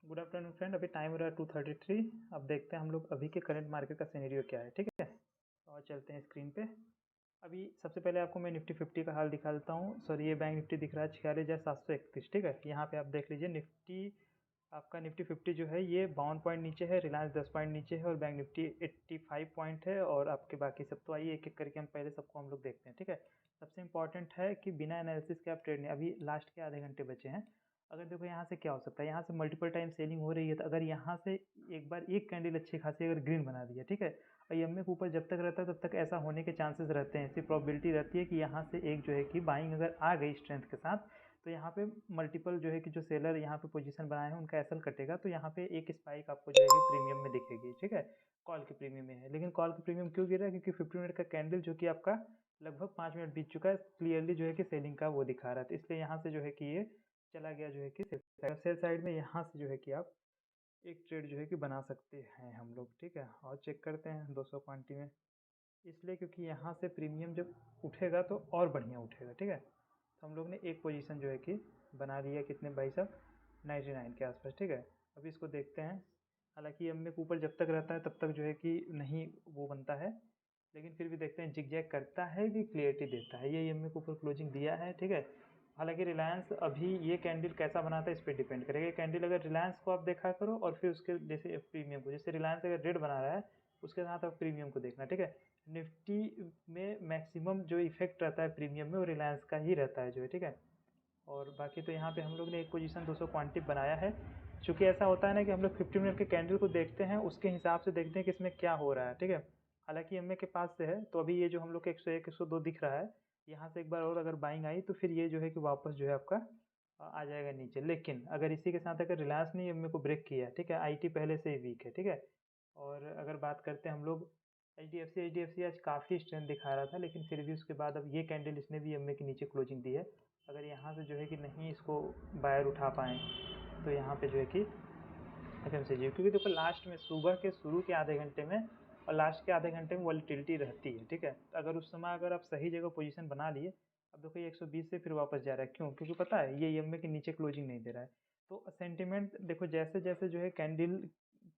Good afternoon friend. अभी time हो रहा है 2:33। अब देखते हैं हम लोग अभी के करंट मार्केट का सिनेरियो क्या है। ठीक है, और चलते हैं स्क्रीन पे। अभी सबसे पहले आपको मैं निफ्टी 50 का हाल दिखा देता हूँ। सॉरी, ये बैंक निफ्टी दिख रहा है 46,731। ठीक है, यहाँ पे आप देख लीजिए निफ्टी, आपका निफ्टी 50 जो है ये 52 पॉइंट नीचे है, रिलायंस 10 पॉइंट नीचे है और बैंक निफ्टी 85 पॉइंट है। और आपके बाकी सब तो आइए एक एक करके हम पहले सबको हम लोग देखते हैं। ठीक है, सबसे इंपॉर्टेंट है कि बिना एनालिसिस के आप ट्रेड नहीं, अभी लास्ट के आधे घंटे बचे हैं। अगर देखो यहाँ से क्या हो सकता है, यहाँ से मल्टीपल टाइम सेलिंग हो रही है, तो अगर यहाँ से एक बार एक कैंडल अच्छी खासी अगर ग्रीन बना दी है, ठीक है, और ईएमए के ऊपर जब तक रहता है तब तक ऐसा होने के चांसेस रहते हैं, ऐसी प्रोबेबिलिटी रहती है कि यहाँ से एक जो है कि बाइंग अगर आ गई स्ट्रेंथ के साथ, तो यहाँ पे मल्टीपल जो है कि जो सेलर यहाँ पे पोजीशन बनाए हैं उनका एसएल कटेगा, तो यहाँ पे एक स्पाइक आपको जो है कि प्रीमियम में दिखेगी। ठीक है, कॉल के प्रीमियम में है, लेकिन कॉल के प्रीमियम क्यों गिरा है? क्योंकि 50 मिनट का कैंडल जो कि आपका लगभग 5 मिनट बीत चुका है, क्लियरली जो है कि सेलिंग का वो दिखा रहा था, इसलिए यहाँ से जो है कि ये चला गया जो है कि सेल साइड में। यहाँ से जो है कि आप एक ट्रेड जो है कि बना सकते हैं हम लोग। ठीक है, और चेक करते हैं 200 क्वांटिटी में, इसलिए क्योंकि यहाँ से प्रीमियम जब उठेगा तो और बढ़िया उठेगा। ठीक है, तो हम लोग ने एक पोजीशन जो है कि बना लिया, कितने भाई साहब, 99 के आसपास। ठीक है, अभी इसको देखते हैं। हालांकि एम के ऊपर जब तक रहता है तब तक जो है कि नहीं वो बनता है, लेकिन फिर भी देखते हैं जिगजैग करता है कि क्लियरिटी देता है। ये एम के ऊपर क्लोजिंग दिया है। ठीक है, हालांकि रिलायंस अभी ये कैंडल कैसा बनाता है इस पर डिपेंड करेगा। ये कैंडल अगर रिलायंस को आप देखा करो और फिर उसके जैसे प्रीमियम को, जैसे रिलायंस अगर रेड बना रहा है उसके साथ आप प्रीमियम को देखना। ठीक है, निफ्टी में मैक्सिमम जो इफेक्ट रहता है प्रीमियम में वो रिलायंस का ही रहता है जो है। ठीक है, और बाकी तो यहाँ पे हम लोग ने एक पोजीशन 200 क्वांटिटी बनाया है। चूँकि ऐसा होता है ना कि हम लोग 50 मिनट के कैंडल को देखते हैं, उसके हिसाब से देखते हैं कि इसमें क्या हो रहा है। ठीक है, हालांकि एमए के पास से है, तो अभी ये जो हम लोग के 101 102 दिख रहा है, यहाँ से एक बार और अगर बाइंग आई तो फिर ये जो है कि वापस जो है आपका आ जाएगा नीचे। लेकिन अगर इसी के साथ अगर रिलायंस ने एमए को ब्रेक किया, ठीक है, आईटी पहले से ही वीक है। ठीक है, और अगर बात करते हैं हम लोग एच डी एफ सी आज काफ़ी स्ट्रेंथ दिखा रहा था, लेकिन फिर भी उसके बाद अब ये कैंडल इसने भी एमए के नीचे क्लोजिंग दी है। अगर यहाँ से जो है कि नहीं इसको बायर उठा पाएँ तो यहाँ पे जो है कि एफएमसीजी, क्योंकि देखो लास्ट में सुबह के शुरू के आधे घंटे में और लास्ट के आधे घंटे में वॉलीटिलिटी रहती है। ठीक है, तो अगर उस समय अगर आप सही जगह पोजीशन बना लिए, अब देखो ये 120 से फिर वापस जा रहा है, क्यों? क्योंकि पता है ये ईएमए के नीचे क्लोजिंग नहीं दे रहा है। तो सेंटिमेंट देखो जैसे जैसे जो है कैंडल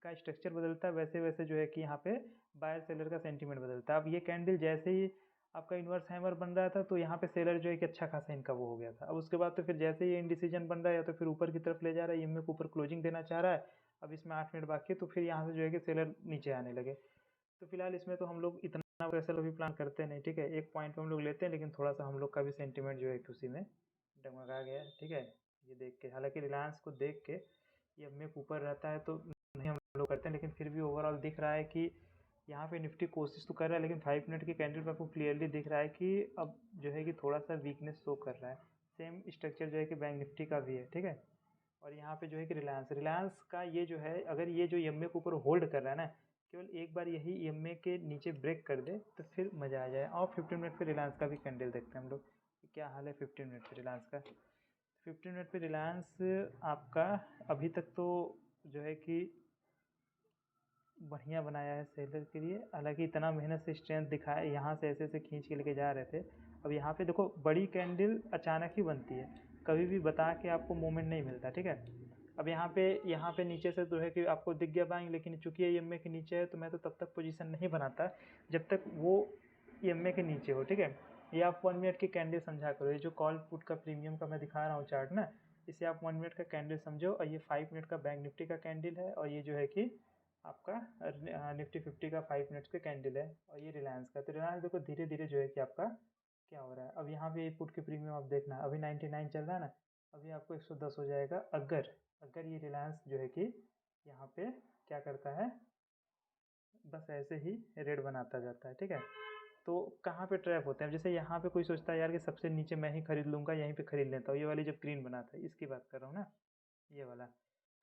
का स्ट्रक्चर बदलता है वैसे वैसे जो है कि यहाँ पे बायर सेलर का सेंटीमेंट बदलता है। अब ये कैंडल जैसे ही आपका इन्वर्स हैमर बन रहा था तो यहाँ पे सेलर जो है कि अच्छा खासा इनका वो हो गया था। अब उसके बाद तो फिर जैसे ही इनडिसीजन बन रहा है या तो फिर ऊपर की तरफ ले जा रहा है, ईएमए के ऊपर क्लोजिंग देना चाह रहा है। अब इसमें 8 मिनट बाकी है, तो फिर यहाँ से जो है कि सेलर नीचे आने लगे। तो फिलहाल इसमें तो हम लोग इतना प्रेशर अभी प्लान करते नहीं। ठीक है, एक पॉइंट पे हम लोग लेते हैं, लेकिन थोड़ा सा हम लोग का भी सेंटीमेंट जो है कि उसी में डगमगा गया है। ठीक है, ये देख के, हालांकि रिलायंस को देख के ये एमए के ऊपर रहता है तो नहीं हम लोग करते हैं, लेकिन फिर भी ओवरऑल दिख रहा है कि यहाँ पे निफ्टी कोशिश तो कर रहा है, लेकिन 5 मिनट के कैंडल पे आपको क्लियरली दिख रहा है कि अब जो है कि थोड़ा सा वीकनेस शो कर रहा है। सेम स्ट्रक्चर जो है कि बैंक निफ्टी का भी है। ठीक है, और यहाँ पे जो है कि रिलायंस रिलायंस का ये जो है, अगर ये जो ईएमए के ऊपर होल्ड कर रहा है ना, केवल एक बार यही ईएमए के नीचे ब्रेक कर दे तो फिर मज़ा आ जाए। और 15 मिनट पे रिलायंस का भी कैंडल देखते हैं हम लोग, क्या हाल है 15 मिनट पे रिलायंस का। 15 मिनट पे रिलायंस आपका अभी तक तो जो है कि बढ़िया बनाया है सेलर के लिए। हालांकि इतना मेहनत से स्ट्रेंथ दिखाया, यहाँ से ऐसे ऐसे खींच के लेके जा रहे थे। अब यहाँ पे देखो बड़ी कैंडल अचानक ही बनती है, कभी भी बता के आपको मोमेंट नहीं मिलता। ठीक है, अब यहाँ पे नीचे से जो है कि आपको दिख गया बाइंग, लेकिन चूंकि ये ईएमए के नीचे है तो मैं तो तब तक पोजीशन नहीं बनाता जब तक वो ईएमए के नीचे हो। ठीक है, ये आप 1 मिनट की कैंडल समझा करो। ये जो कॉल पुट का प्रीमियम का मैं दिखा रहा हूँ चार्ट ना, इसे आप 1 मिनट का कैंडल समझो, और ये 5 मिनट का बैंक निफ्टी का कैंडल है, और ये जो है कि आपका निफ्टी 50 का 5 मिनट्स का कैंडल है, और ये रिलायंस का। तो रिलायंस देखो धीरे धीरे जो है कि आपका क्या हो रहा है। अब यहाँ पे पुट के प्रीमियम आप देखना, अभी 99 चल रहा है ना, अभी आपको 110 हो जाएगा अगर अगर ये रिलायंस जो है कि यहाँ पे क्या करता है, बस ऐसे ही रेड बनाता जाता है। ठीक है, तो कहाँ पे ट्रैप होते हैं? जैसे यहाँ पे कोई सोचता है यार कि सबसे नीचे मैं ही खरीद लूँगा, यहीं पे खरीद लेता हूँ, ये वाली जब ग्रीन बनाता है इसकी बात कर रहा हूँ ना, ये वाला,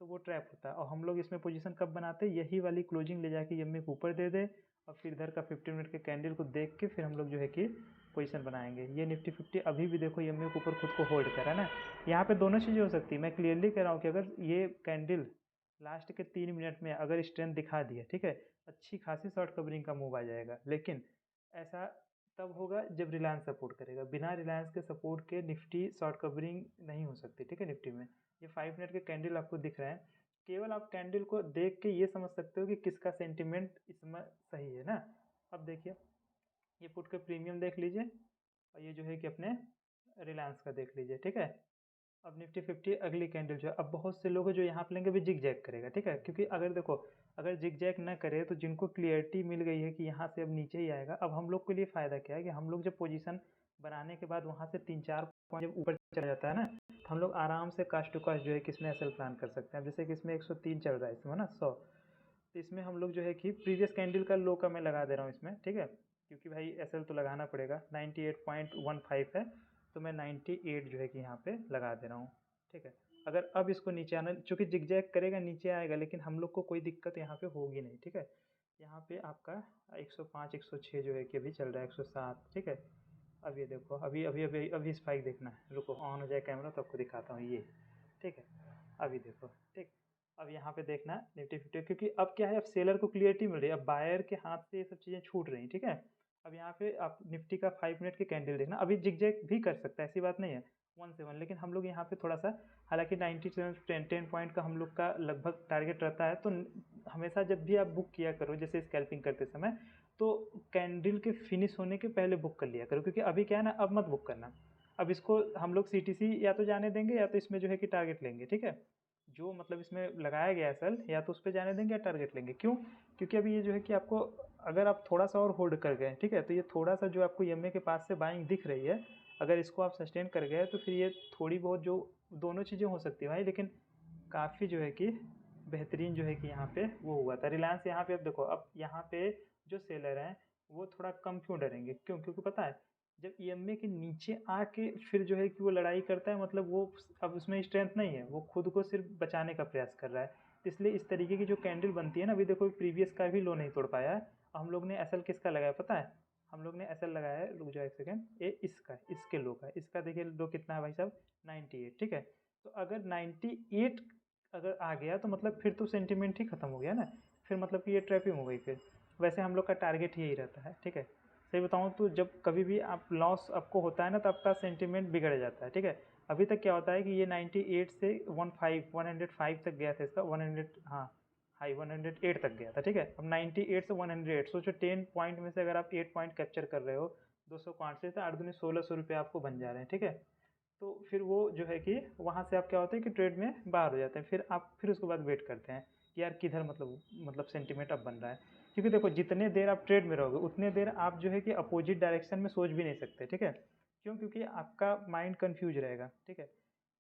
तो वो ट्रैप होता है। और हम लोग इसमें पोजीशन कब बनाते हैं? यही वाली क्लोजिंग ले जाके एमए के ऊपर दे दे, और फिर इधर का 15 मिनट के कैंडल को देख के फिर हम लोग जो है कि पोजीशन बनाएंगे। ये निफ्टी 50 अभी भी देखो एमए के ऊपर खुद को होल्ड कर रहा है ना, यहाँ पे दोनों चीज़ें हो सकती है। मैं क्लियरली कह रहा हूँ कि अगर ये कैंडल लास्ट के 3 मिनट में अगर स्ट्रेंथ दिखा दिया, ठीक है, अच्छी खासी शॉर्ट कवरिंग का मूव आ जाएगा। लेकिन ऐसा तब होगा जब रिलायंस सपोर्ट करेगा, बिना रिलायंस के सपोर्ट के निफ्टी शॉर्ट कवरिंग नहीं हो सकती। ठीक है, निफ्टी में ये 5 मिनट के कैंडल आपको दिख रहे हैं, केवल आप कैंडल को देख के ये समझ सकते हो कि किसका सेंटिमेंट इसमें सही है ना। अब देखिए ये पुट के प्रीमियम देख लीजिए और ये जो है कि अपने रिलायंस का देख लीजिए, ठीक है। अब निफ्टी 50 अगली कैंडल जो है, अब बहुत से लोग हैं जो यहाँ पे लेंगे भी जिग जैग करेगा, ठीक है। क्योंकि अगर देखो अगर जिग जैग ना करे तो जिनको क्लियरिटी मिल गई है कि यहाँ से अब नीचे ही आएगा, अब हम लोग के लिए फ़ायदा क्या है कि हम लोग जब पोजीशन बनाने के बाद वहाँ से 3-4 पॉइंट जब ऊपर चला जाता है ना, तो हम लोग आराम से कास्ट टू कास्ट जो है कि इसमें एसएल प्लान कर सकते हैं। जैसे कि इसमें 103 चल रहा है इसमें ना 100, तो इसमें हम लोग जो है कि प्रीवियस कैंडल का लो का मैं लगा दे रहा हूँ इसमें, ठीक है। क्योंकि भाई एसएल तो लगाना पड़ेगा, 98.15 है, तो मैं 98 जो है कि यहाँ पे लगा दे रहा हूँ, ठीक है। अगर अब इसको नीचे आना, चूँकि जिगजैग करेगा नीचे आएगा, लेकिन हम लोग को कोई दिक्कत यहाँ पे होगी नहीं, ठीक है। यहाँ पे आपका 105 106 जो है कि अभी चल रहा है, 107, ठीक है। अब ये देखो अभी अभी अभी अभी स्पाइक देखना है, रुको ऑन हो जाए कैमरा तो आपको दिखाता हूँ ये, ठीक है। अभी देखो, ठीक। अब यहाँ पे देखना निफ्टी 50, क्योंकि अब क्या है, अब सेलर को क्लियरिटी मिल रही है, अब बायर के हाथ से ये सब चीज़ें छूट रही हैं, ठीक है। अब यहाँ पे आप निफ्टी का 5 मिनट की कैंडल देखना, अभी जिगजैग भी कर सकता है, ऐसी बात नहीं है 1 से 1, लेकिन हम लोग यहाँ पे थोड़ा सा, हालांकि 10 पॉइंट का हम लोग का लगभग टारगेट रहता है, तो हमेशा जब भी आप बुक किया करो जैसे स्कैल्पिंग करते समय, तो कैंडल के फिनिश होने के पहले बुक कर लिया करो, क्योंकि अभी क्या है ना, अब मत बुक करना। अब इसको हम लोग सीटीसी या तो जाने देंगे या तो इसमें जो है कि टारगेट लेंगे, ठीक है। जो मतलब इसमें लगाया गया है सेल, या तो उस पे जाने देंगे या टारगेट लेंगे। क्यों? क्योंकि अभी ये जो है कि आपको, अगर आप थोड़ा सा और होल्ड कर गए, ठीक है, तो ये थोड़ा सा जो आपको ईएमए के पास से बाइंग दिख रही है, अगर इसको आप सस्टेन कर गए तो फिर ये थोड़ी बहुत जो दोनों चीज़ें हो सकती है भाई, लेकिन काफ़ी जो है कि बेहतरीन जो है कि यहाँ पे वो हुआ था रिलायंस। यहाँ पे अब देखो, अब यहाँ पे जो सेलर हैं वो थोड़ा कम क्यों डरेंगे, क्यों? क्योंकि पता है जब ईएमए के नीचे आके फिर जो है कि वो लड़ाई करता है, मतलब वो अब उसमें स्ट्रेंथ नहीं है, वो खुद को सिर्फ बचाने का प्रयास कर रहा है। तो इसलिए इस तरीके की जो कैंडल बनती है ना, अभी देखो प्रीवियस का भी लो नहीं तोड़ पाया है। हम लोग ने एसएल किसका लगाया पता है? हम लोग ने एसएल लगाया है, रुक जाओ एक सेकेंड, ये इसका, इसके लो का, इसका देखिए लो कितना है भाई साहब, 98, ठीक है। तो अगर 98 अगर आ गया तो मतलब फिर तो सेंटिमेंट ही खत्म हो गया ना, फिर मतलब कि ये ट्रैपिंग हो गई फिर। वैसे हम लोग का टारगेट यही रहता है, ठीक है। सही बताऊँ तो जब कभी भी आप लॉस आपको होता है ना, तो आपका सेंटिमेंट बिगड़ जाता है, ठीक है। अभी तक क्या होता है कि ये 98 से 105 तक गया था इसका, 100, हाँ हाई 108 तक गया था, ठीक है। अब 98 से 108, सोचो 10 पॉइंट में से अगर आप 8 पॉइंट कैप्चर कर रहे हो 205 से, तो 8 दूनी 1600 रुपये आपको बन जा रहे हैं, ठीक है। तो फिर वो जो है कि वहाँ से आप क्या होता है कि ट्रेड में बाहर हो जाते हैं, फिर आप फिर उसके बाद वेट करते हैं कि यार किधर मतलब सेंटीमेंट अब बन रहा है। क्योंकि देखो जितने देर आप ट्रेड में रहोगे उतने देर आप जो है कि अपोजिट डायरेक्शन में सोच भी नहीं सकते, ठीक है। क्यों? क्योंकि आपका माइंड कंफ्यूज रहेगा, ठीक है।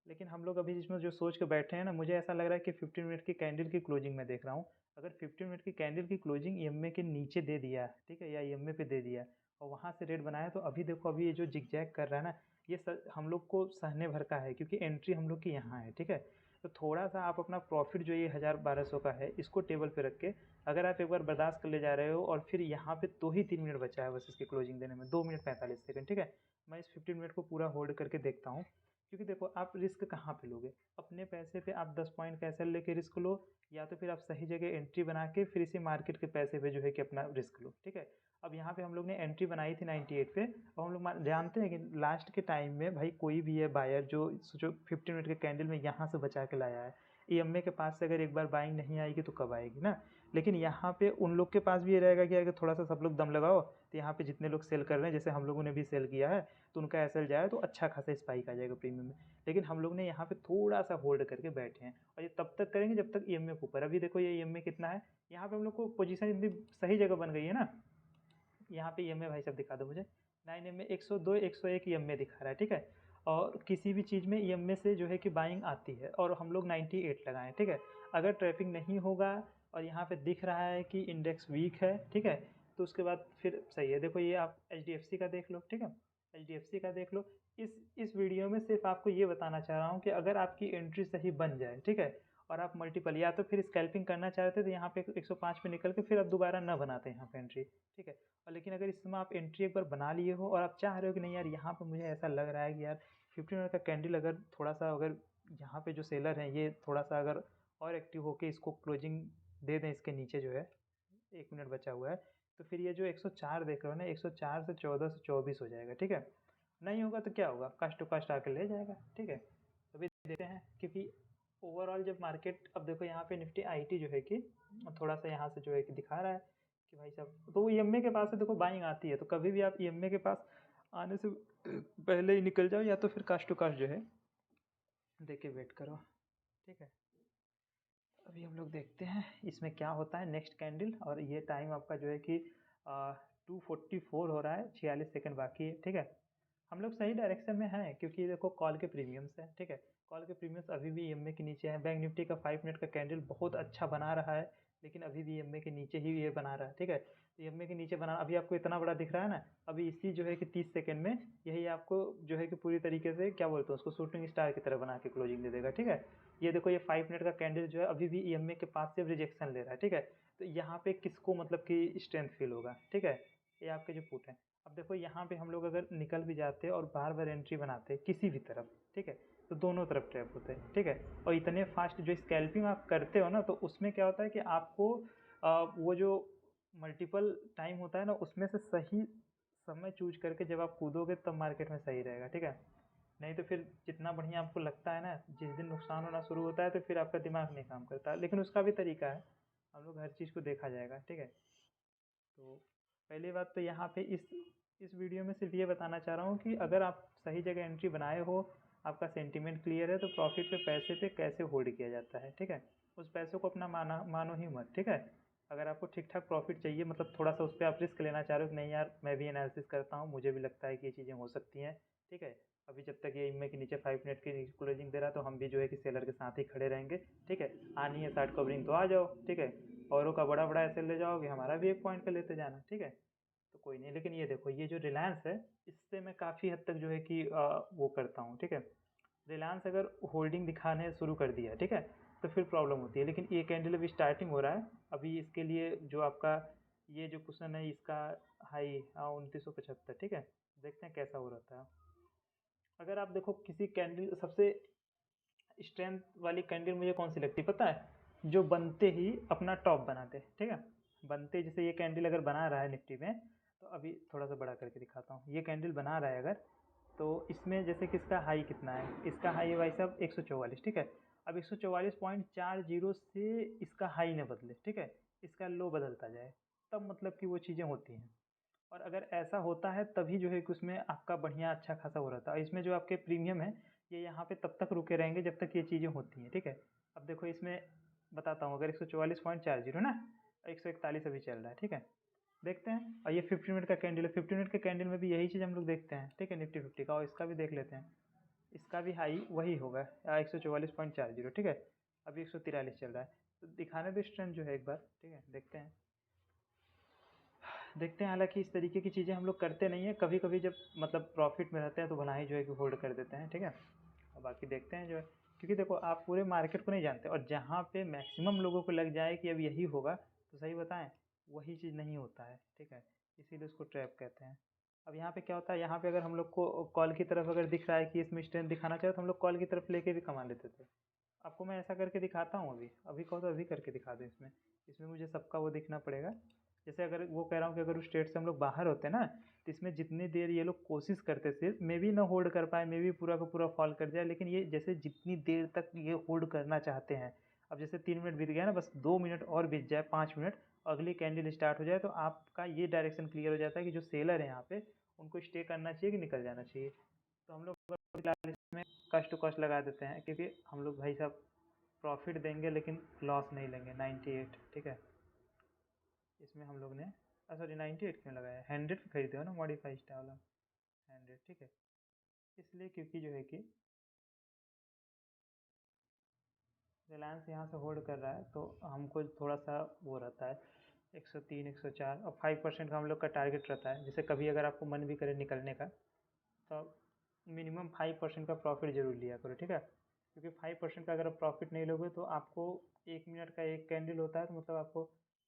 लेकिन हम लोग अभी जिसमें जो सोच के बैठे हैं ना, मुझे ऐसा लग रहा है कि 15 मिनट की कैंडल की क्लोजिंग में देख रहा हूँ। अगर 15 मिनट की कैंडल की क्लोजिंग ईएमए के नीचे दे दिया, ठीक है, या ईएमए पे दे दिया और वहाँ से रेट बनाया, तो अभी देखो अभी ये जो जिगजैग कर रहा है ना, ये हम लोग को सहने भर का है, क्योंकि एंट्री हम लोग की यहाँ है, ठीक है। तो थोड़ा सा आप अपना प्रॉफिट जो ये 1000-1200 का है इसको टेबल पे रख के, अगर आप एक बार बर्दाश्त कर ले जा रहे हो, और फिर यहाँ पे 2 ही 3 मिनट बचा है बस इसकी क्लोजिंग देने में, 2 मिनट 45 सेकंड, ठीक है। मैं इस 15 मिनट को पूरा होल्ड करके देखता हूँ। क्योंकि देखो आप रिस्क कहाँ पे लोगे, अपने पैसे पे आप 10 पॉइंट का एसएल लेके रिस्क लो, या तो फिर आप सही जगह एंट्री बना के फिर इसी मार्केट के पैसे पे जो है कि अपना रिस्क लो, ठीक है। अब यहाँ पे हम लोग ने एंट्री बनाई थी 98 पे, और हम लोग जानते हैं कि लास्ट के टाइम में भाई कोई भी है बायर जो 15 मिनट के कैंडल में यहाँ से बचा के लाया है, ईएमए के पास से अगर एक बार बाइंग नहीं आएगी तो कब आएगी ना। लेकिन यहाँ पे उन लोग के पास भी ये रहेगा कि अगर थोड़ा सा सब लोग दम लगाओ, तो यहाँ पे जितने लोग सेल कर रहे हैं, जैसे हम लोगों ने भी सेल किया है, तो उनका एसएल जाए तो अच्छा खासा स्पाइक आ जाएगा प्रीमियम में। लेकिन हम लोग ने यहाँ पे थोड़ा सा होल्ड करके बैठे हैं, और ये तब तक करेंगे जब तक ईएमए के ऊपर। अभी देखो ये ईएमए कितना है, यहाँ पे हम लोग को पोजीशन इतनी सही जगह बन गई है ना। यहाँ पे ईएमए भाई साहब दिखा दो मुझे, 9 102 101 ईएमए दिखा रहा है, ठीक है। और किसी भी चीज़ में ईएमए से जो है कि बाइंग आती है, और हम लोग 98 लगाएं, ठीक है। अगर ट्रैफिक नहीं होगा और यहाँ पे दिख रहा है कि इंडेक्स वीक है, ठीक है, तो उसके बाद फिर सही है। देखो ये आप एचडीएफसी का देख लो, ठीक है, एचडीएफसी का देख लो। इस वीडियो में सिर्फ आपको ये बताना चाह रहा हूँ कि अगर आपकी एंट्री सही बन जाए, ठीक है, और आप मल्टीपल या तो फिर स्कैल्पिंग करना चाहते तो यहाँ पे 105 पे निकल के फिर आप दोबारा ना बनाते यहाँ पे एंट्री, ठीक है। और लेकिन अगर इस समय आप एंट्री एक बार बना लिए हो और आप चाह रहे हो कि नहीं यार यहाँ पे मुझे ऐसा लग रहा है कि यार 15 मिनट का कैंडल अगर थोड़ा सा, अगर यहाँ पे जो सेलर हैं ये थोड़ा सा अगर और एक्टिव होके इसको क्लोजिंग दे दें, इसके नीचे जो है 1 मिनट बचा हुआ है, तो फिर ये जो 104 देख रहे हो ना, 104 से 14 से 24 हो जाएगा, ठीक है। नहीं होगा तो क्या होगा, कास्ट टू कास्ट आके ले जाएगा, ठीक है। अभी देखते हैं, क्योंकि ओवरऑल जब मार्केट, अब देखो यहाँ पे निफ्टी आईटी जो है कि थोड़ा सा यहाँ से जो है कि दिखा रहा है कि भाई साहब, तो ईएमए के पास से देखो बाइंग आती है, तो कभी भी आप ईएमए के पास आने से पहले ही निकल जाओ, या तो फिर कास्ट टू कास्ट जो है देख के वेट करो। ठीक है, अभी हम लोग देखते हैं इसमें क्या होता है नेक्स्ट कैंडल, और ये टाइम आपका जो है कि 2:44 हो रहा है, 46 सेकंड बाकी है। ठीक है, हम लोग सही डायरेक्शन में हैं, क्योंकि देखो कॉल के प्रीमियम्स हैं। ठीक है, कॉल के प्रीमियम्स अभी भी ईएमए के नीचे हैं। बैंक निफ्टी का 5 मिनट का कैंडल बहुत अच्छा बना रहा है, लेकिन अभी भी ईएमए के नीचे ही ये बना रहा है। ठीक है, तो ईएमए के नीचे बना, अभी आपको इतना बड़ा दिख रहा है ना, अभी इसी जो है कि 30 सेकंड में यही आपको जो है कि पूरी तरीके से क्या बोलते हैं उसको, शूटिंग स्टार की तरह बना के क्लोजिंग दे देगा। ठीक है, ये देखो ये 5 मिनट का कैंडल जो है अभी भी ईएमए के पास से रिजेक्शन ले रहा है। ठीक है, तो यहाँ पे किसको मतलब कि स्ट्रेंथ फील होगा। ठीक है, ये आपके जो पुट है। अब देखो यहाँ पे हम लोग अगर निकल भी जाते और बार बार एंट्री बनाते किसी भी तरफ, ठीक है, तो दोनों तरफ ट्रैप होते हैं। ठीक है, और इतने फास्ट जो स्कैल्पिंग आप करते हो ना, तो उसमें क्या होता है कि आपको वो जो मल्टीपल टाइम होता है ना, उसमें से सही समय चूज करके जब आप कूदोगे तब मार्केट में सही रहेगा। ठीक है, नहीं तो फिर जितना बढ़िया आपको लगता है ना, जिस दिन नुकसान होना शुरू होता है तो फिर आपका दिमाग नहीं काम करता, लेकिन उसका भी तरीका है, हम लोग हर चीज़ को देखा जाएगा। ठीक है, तो पहली बात तो यहाँ पे इस वीडियो में सिर्फ ये बताना चाह रहा हूँ कि अगर आप सही जगह एंट्री बनाए हो, आपका सेंटीमेंट क्लियर है, तो प्रॉफिट पे पैसे पे कैसे होल्ड किया जाता है। ठीक है, उस पैसों को अपना मानो ही मत। ठीक है, अगर आपको ठीक ठाक प्रॉफिट चाहिए, मतलब थोड़ा सा उस पर आप रिस्क लेना चाह रहे हो कि नहीं यार मैं भी एनालिसिस करता हूँ, मुझे भी लगता है कि ये चीज़ें हो सकती हैं। ठीक है, अभी जब तक ये इनमें के नीचे 5 मिनट की क्लोजिंग दे रहा है, तो हम भी जो है कि सेलर के साथ ही खड़े रहेंगे। ठीक है, आनी है शार्ट कवरिंग तो आ जाओ। ठीक है, औरों का बड़ा बड़ा ऐसे ले जाओगे, हमारा भी एक पॉइंट पे लेते जाना। ठीक है, तो कोई नहीं, लेकिन ये देखो ये जो रिलायंस है, इससे मैं काफ़ी हद तक जो है कि वो करता हूँ। ठीक है, रिलायंस अगर होल्डिंग दिखाने शुरू कर दिया, ठीक है, तो फिर प्रॉब्लम होती है। लेकिन ये कैंडल अभी स्टार्टिंग हो रहा है, अभी इसके लिए जो आपका ये जो क्वेश्चन है इसका हाई 2975। ठीक है, देखते हैं कैसा हो रहता है। अगर आप देखो किसी कैंडल, सबसे स्ट्रेंथ वाली कैंडल मुझे कौन सी लगती है पता है, जो बनते ही अपना टॉप बना दे। ठीक है, बनते जैसे ये कैंडल अगर बना रहा है निफ्टी में, तो अभी थोड़ा सा बड़ा करके दिखाता हूँ, ये कैंडल बना रहा है अगर, तो इसमें जैसे किसका हाई कितना है, इसका हाई है भाई साहब 144। ठीक है, अब 144.40 से इसका हाई न बदले, ठीक है, इसका लो बदलता जाए, तब मतलब कि वो चीज़ें होती हैं। और अगर ऐसा होता है तभी जो है कि उसमें आपका बढ़िया अच्छा खासा हो रहा था। इसमें जो आपके प्रीमियम है, ये यहाँ पे तब तक रुके रहेंगे जब तक ये चीज़ें होती हैं। ठीक है, अब देखो इसमें बताता हूँ, अगर 144.40 ना, 141 अभी चल रहा है। ठीक है, देखते हैं, और ये 15 मिनट का कैंडल है, 15 मिनट के कैंडल में भी यही चीज़ हम लोग देखते हैं। ठीक है, निफ्टी 50 का, और इसका भी देख लेते हैं, इसका भी हाई वही होगा 144.40। ठीक है, अभी 143 चल रहा है, तो दिखाने दो स्ट्रेंथ जो है एक बार। ठीक है, देखते हैं, हालांकि इस तरीके की चीज़ें हम लोग करते नहीं हैं, कभी कभी जब मतलब प्रॉफिट में रहते हैं तो भला ही जो है कि होल्ड कर देते हैं। ठीक है, और बाकी देखते हैं जो है, क्योंकि देखो आप पूरे मार्केट को नहीं जानते, और जहाँ पे मैक्सिमम लोगों को लग जाए कि अब यही होगा, तो सही बताएं वही चीज़ नहीं होता है। ठीक है, इसीलिए उसको ट्रैप कहते हैं। अब यहाँ पे क्या होता है, यहाँ पे अगर हम लोग को कॉल की तरफ अगर दिख रहा है कि इसमें स्ट्रेंथ दिखाना चाहिए, तो हम लोग कॉल की तरफ लेके भी कमा लेते थे। आपको मैं ऐसा करके दिखाता हूँ, अभी अभी कहो तो अभी करके दिखा दूँ। इसमें इसमें मुझे सबका वो दिखना पड़ेगा। जैसे अगर वो कह रहा हूँ कि अगर उस स्टेट से हम लोग बाहर होते ना, तो इसमें जितनी देर ये लोग कोशिश करते थे, मे बी ना होल्ड कर पाए, मे बी पूरा का पूरा फॉल कर जाए, लेकिन ये जैसे जितनी देर तक ये होल्ड करना चाहते हैं, अब जैसे 3 मिनट बीत गया ना, बस 2 मिनट और बीत जाए, 5 मिनट, अगली कैंडल स्टार्ट हो जाए, तो आपका ये डायरेक्शन क्लियर हो जाता है कि जो सेलर है यहाँ पे, उनको स्टे करना चाहिए कि निकल जाना चाहिए। तो हम लोग फिलहाल इसमें कस्ट टू कस्ट लगा देते हैं, क्योंकि हम लोग भाई साहब प्रॉफिट देंगे लेकिन लॉस नहीं लेंगे। 98, ठीक है, इसमें हम लोग ने, सॉरी 98 क्यों लगाया, 100 खरीदे हो ना मॉडिफाई स्टार वाला, 100। ठीक है, इसलिए क्योंकि जो है कि रिलायंस यहाँ से होल्ड कर रहा है, तो हमको थोड़ा सा वो रहता है 103 104, और 5% का हम लोग का टारगेट रहता है। जैसे कभी अगर आपको मन भी करे निकलने का, तो मिनिमम 5% का प्रॉफिट जरूर लिया करो। ठीक है, क्योंकि 5% का अगर आप प्रॉफिट नहीं लोगे, तो आपको 1 मिनट का एक कैंडल होता है, तो मतलब आपको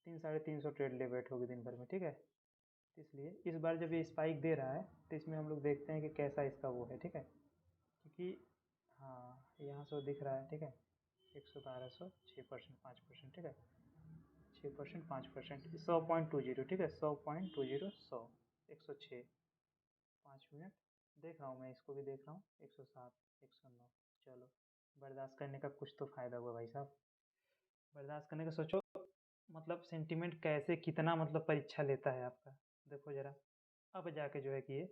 300-350 ट्रेड ले बैठोगे दिन भर में। ठीक है, इसलिए इस बार जब ये स्पाइक दे रहा है, तो इसमें हम लोग देखते हैं कि कैसा इसका वो है। ठीक है, क्योंकि हाँ यहाँ से दिख रहा है। ठीक है, 112, 6%, 5%। ठीक है, 6%, 5%, 100.20। ठीक है, 100.20, 100, 106, 5 मिनट देख रहा हूँ मैं, इसको भी देख रहा हूँ, 107, 109, चलो बर्दाश्त करने का कुछ तो फ़ायदा हुआ भाई साहब। बर्दाश्त करने का सोचो, मतलब सेंटीमेंट कैसे कितना मतलब परीक्षा लेता है आपका। देखो ज़रा, अब जाके जो है कि ये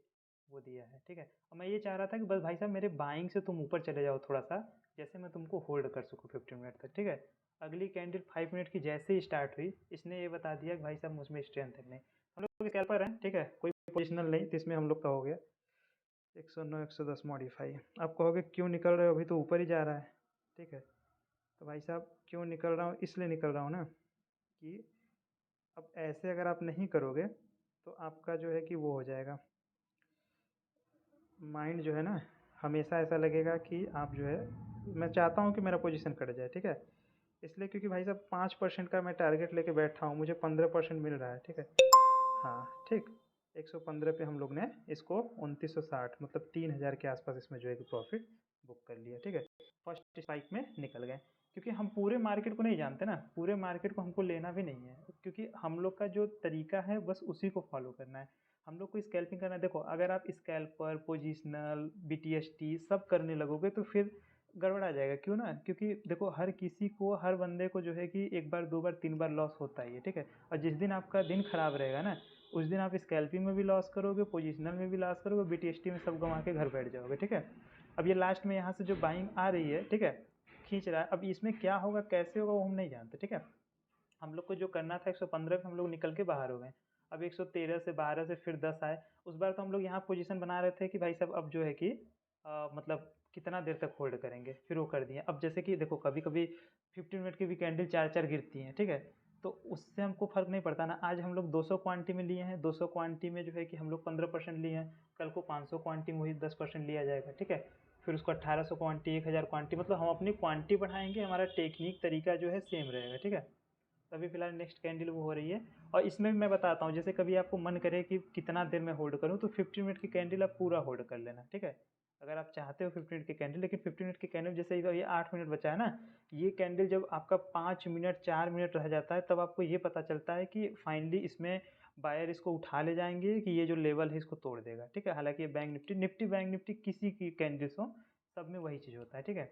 वो दिया है, ठीक है। और मैं ये चाह रहा था कि बस भाई साहब मेरे बाइंग से तुम ऊपर चले जाओ थोड़ा सा, जैसे मैं तुमको होल्ड कर सकूँ 15 मिनट तक, ठीक है। अगली कैंडल 5 मिनट की जैसे ही स्टार्ट हुई, इसने ये बता दिया कि भाई साहब मुझमें स्ट्रेंथ है नहीं। हम लोग स्कैल्पर हैं, ठीक है, कोई पोजिशनल नहीं, तो इसमें हम लोग का हो गया 109 110 मॉडिफाई। आप कहोगे क्यों निकल रहे हो, अभी तो ऊपर ही जा रहा है, ठीक है। तो भाई साहब क्यों निकल रहा हूँ, इसलिए निकल रहा हूँ ना कि अब ऐसे अगर आप नहीं करोगे तो आपका जो है कि वो हो जाएगा, माइंड जो है ना, हमेशा ऐसा लगेगा कि आप जो है, मैं चाहता हूँ कि मेरा पोजीशन कट जाए, ठीक है। इसलिए क्योंकि भाई साहब 5% का मैं टारगेट लेके बैठा हूँ, मुझे 15% मिल रहा है, ठीक है। हाँ ठीक, 115 पे हम लोग ने इसको 2960 मतलब 3000 के आसपास इसमें जो है कि प्रॉफिट बुक कर लिया, ठीक है। फर्स्ट स्पाइक में निकल गए, क्योंकि हम पूरे मार्केट को नहीं जानते ना, पूरे मार्केट को हमको लेना भी नहीं है, क्योंकि हम लोग का जो तरीका है बस उसी को फॉलो करना है। हम लोग को स्कैल्पिंग करना है। देखो अगर आप स्कैल्पर पोजिशनल BTST सब करने लगोगे तो फिर गड़बड़ा जाएगा, क्यों ना, क्योंकि देखो हर किसी को, हर बंदे को जो है कि एक बार दो बार तीन बार लॉस होता ही है, ठीक है। और जिस दिन आपका दिन खराब रहेगा ना, उस दिन आप स्कैल्पिंग में भी लॉस करोगे, पोजिशनल में भी लॉस करोगे, BTST में सब गंवा के घर बैठ जाओगे, ठीक है। अब ये लास्ट में यहाँ से जो बाइंग आ रही है, ठीक है, खींच रहा है, अब इसमें क्या होगा कैसे होगा वो हम नहीं जानते, ठीक है। हम लोग को जो करना था 115 पे हम लोग निकल के बाहर हो गए। अब 113 से 12 से फिर 10 आए। उस बार तो हम लोग यहाँ पोजीशन बना रहे थे कि भाई साहब अब जो है कि मतलब कितना देर तक होल्ड करेंगे, फिर वो कर दिए। अब जैसे कि देखो कभी कभी 15 मिनट की भी कैंडल चार चार गिरती हैं, ठीक है, तो उससे हमको फर्क नहीं पड़ता ना। आज हम लोग 200 क्वांटिटी में लिए हैं, 200 क्वांटिटी में जो है कि हम लोग 15% लिए हैं, कल को 500 क्वांटिटी में वही 10% लिया जाएगा, ठीक है। फिर उसको 1800 क्वांटिटी, 1000 क्वांटिटी, मतलब हम अपनी क्वांटिटी बढ़ाएंगे, हमारा टेक्निक तरीका जो है सेम रहेगा, ठीक है। अभी फिलहाल नेक्स्ट कैंडल वो हो रही है। और इसमें भी मैं बताता हूँ, जैसे कभी आपको मन करे कि कितना देर में होल्ड करूँ, तो 15 मिनट की कैंडल आप पूरा होल्ड कर लेना, ठीक है। अगर आप चाहते हो 15 मिनट की कैंडल, लेकिन 15 मिनट की कैंडल जैसे ये 8 मिनट बचा है ना, ये कैंडल जब आपका 5 मिनट 4 मिनट रह जाता है तब आपको ये पता चलता है कि फाइनली इसमें बायर इसको उठा ले जाएंगे कि ये जो लेवल है इसको तोड़ देगा, ठीक है। हालांकि ये bank Nifty Nifty bank Nifty किसी की कैंडल्स हो, सब में वही चीज़ होता है, ठीक है।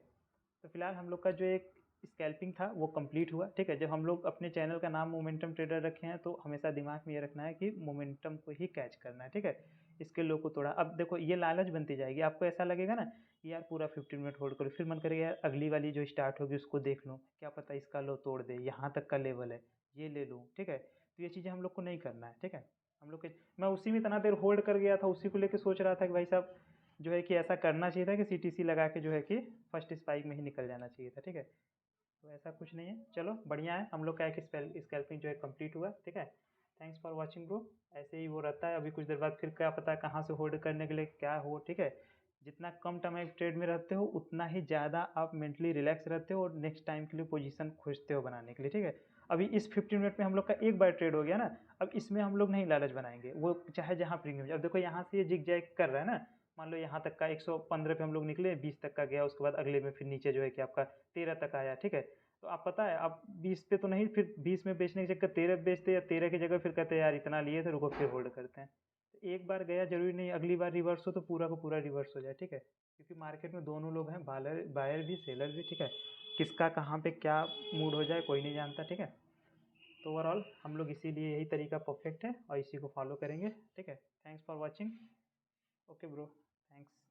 तो फिलहाल हम लोग का जो एक स्कैल्पिंग था वो कंप्लीट हुआ, ठीक है। जब हम लोग अपने चैनल का नाम मोमेंटम ट्रेडर रखे हैं तो हमेशा दिमाग में ये रखना है कि मोमेंटम को ही कैच करना है, ठीक है। इसके लोग को थोड़ा, अब देखो ये लालच बनती जाएगी, आपको ऐसा लगेगा ना कि यार पूरा 15 मिनट होल्ड करो, फिर मन करेगा यार अगली वाली जो स्टार्ट होगी उसको देख लूँ, क्या पता इसका लो तोड़ दे, यहाँ तक का लेवल है, ये ले लूँ, ठीक है। तो ये चीज़ें हम लोग को नहीं करना है, ठीक है। हम लोग के, मैं उसी में इतना देर होल्ड कर गया था, उसी को लेकर सोच रहा था कि भाई साहब जो है कि ऐसा करना चाहिए था कि CTC लगा के जो है कि फर्स्ट स्पाइक में ही निकल जाना चाहिए था, ठीक है। तो ऐसा कुछ नहीं है, चलो बढ़िया है, हम लोग का एक स्कैल्पिंग जो है कंप्लीट हुआ, ठीक है। Thanks for watching bro. ऐसे ही वो रहता है, अभी कुछ देर बाद फिर क्या पता है कहाँ से होल्ड करने के लिए क्या हो, ठीक है। जितना कम टाइम आप ट्रेड में रहते हो उतना ही ज़्यादा आप मेंटली रिलैक्स रहते हो और नेक्स्ट टाइम के लिए पोजीशन खोजते हो बनाने के लिए, ठीक है। अभी इस 15 मिनट में हम लोग का एक बार ट्रेड हो गया ना, अब इसमें हम लोग नहीं लालच बनाएंगे, वो चाहे जहाँ प्रीमियम। अब देखो यहाँ से ये जिग जैग कर रहा है ना, मान लो यहाँ तक का 115 पे हम लोग निकले, 20 तक का गया, उसके बाद अगले में फिर नीचे जो है कि आपका 13 तक आया, ठीक है। तो आप पता है आप 20 पे तो नहीं, फिर 20 में बेचने की जगह 13 बेचते, या 13 की जगह फिर कहते हैं यार इतना लिए थे, रुको फिर होल्ड करते हैं। तो एक बार गया, जरूरी नहीं अगली बार रिवर्स हो तो पूरा का पूरा रिवर्स हो जाए, ठीक है। क्योंकि मार्केट में दोनों लोग हैं, बायर बायर भी सेलर भी, ठीक है। किसका कहाँ पे क्या मूड हो जाए कोई नहीं जानता, ठीक है। तो ओवरऑल हम लोग इसीलिए यही तरीका परफेक्ट है और इसी को फॉलो करेंगे, ठीक है। Thanks for watching. Okay bro, thanks.